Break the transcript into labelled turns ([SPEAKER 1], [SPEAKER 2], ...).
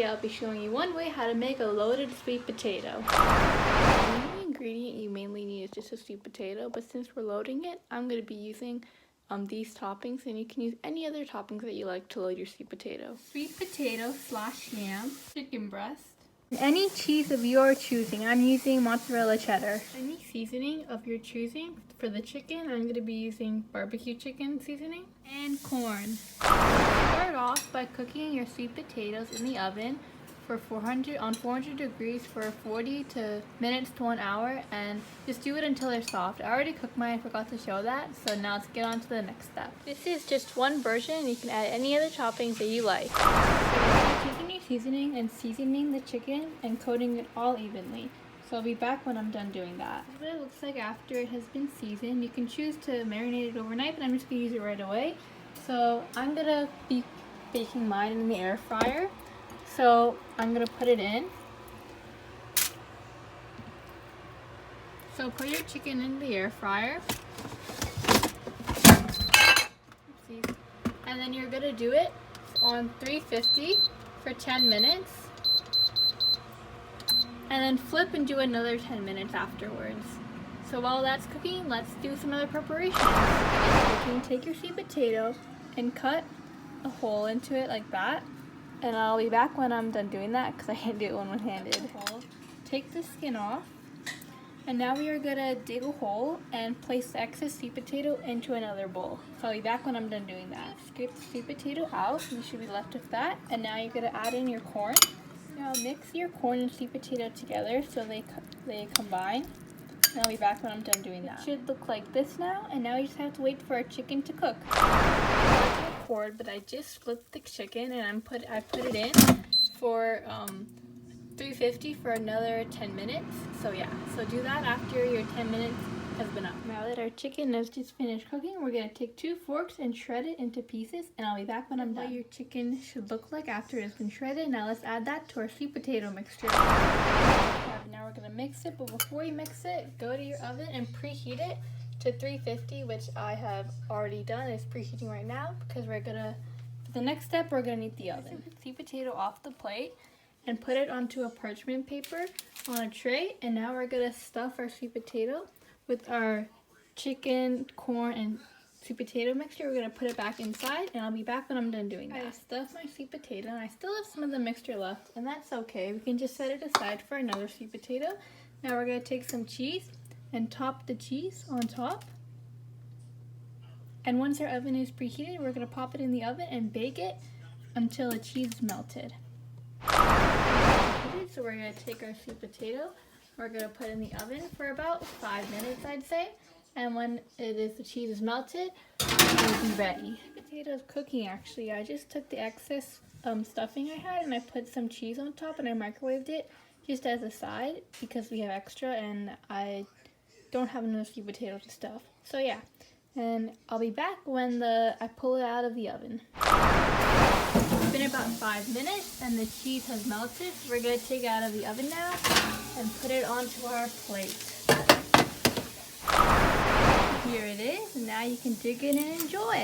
[SPEAKER 1] today I'll be showing you one way how to make a loaded sweet potato. The only ingredient you mainly need is just a sweet potato, but since we're loading it, I'm going to be using these toppings, and you can use any other toppings that you like to load your sweet potato. Sweet potato / yam, chicken breast, any cheese of your choosing. I'm using mozzarella cheddar. Any seasoning of your choosing. For the chicken, I'm going to be using barbecue chicken seasoning, and corn. Start off by cooking your sweet potatoes in the oven for 400 degrees for 40 minutes to 1 hour, and just do it until they're soft. I already cooked mine, I forgot to show that, so now let's get on to the next step. This is just one version, you can add any other toppings that you like. So taking your seasoning and seasoning the chicken and coating it all evenly. So I'll be back when I'm done doing that. This is what it looks like after it has been seasoned. You can choose to marinate it overnight, but I'm just going to use it right away. So I'm going to be baking mine in the air fryer. So I'm going to put it in. So put your chicken in the air fryer. And then you're going to do it on 350 for 10 minutes. And then flip and do another 10 minutes afterwards. So while that's cooking, let's do some other preparations. You can take your sweet potato and cut a hole into it like that. And I'll be back when I'm done doing that because I can't do it one-handed. Take the skin off. And now we are going to dig a hole and place the excess sweet potato into another bowl. So I'll be back when I'm done doing that. Scrape the sweet potato out. You should be left with that. And now you're going to add in your corn. Now mix your corn and sweet potato together so they combine. And I'll be back when I'm done doing that. It should look like this now, and now we just have to wait for our chicken to cook. I record, but I just flipped the chicken and I put it in for 350 for another 10 minutes. So yeah, so do that after your 10 minutes has been up. Now that our chicken has just finished cooking, we're going to take 2 forks and shred it into pieces, and I'll be back when I'm done. What your chicken should look like after it has been shredded. Now let's add that to our sweet potato mixture. Now we're going to mix it, but before you mix it, go to your oven and preheat it to 350, which I have already done. It's preheating right now because for the next step, we're going to need the oven. Sweet potato off the plate and put it onto a parchment paper on a tray, and now we're going to stuff our sweet potato with our chicken, corn, and sweet potato mixture. We're going to put it back inside, and I'll be back when I'm done doing that. I stuffed my sweet potato, and I still have some of the mixture left, and that's okay. We can just set it aside for another sweet potato. Now we're going to take some cheese and top the cheese on top. And once our oven is preheated, we're going to pop it in the oven and bake it until the cheese is melted. So we're going to take our sweet potato, we're going to put in the oven for about 5 minutes, I'd say. And when the cheese is melted, it'll be ready. The potato is cooking actually. I just took the excess stuffing I had and I put some cheese on top and I microwaved it just as a side because we have extra and I don't have enough sweet potato to stuff. So yeah, and I'll be back when I pull it out of the oven. It's been about 5 minutes and the cheese has melted. So we're going to take it out of the oven now and put it onto our plate. Here it is, and now you can dig in and enjoy.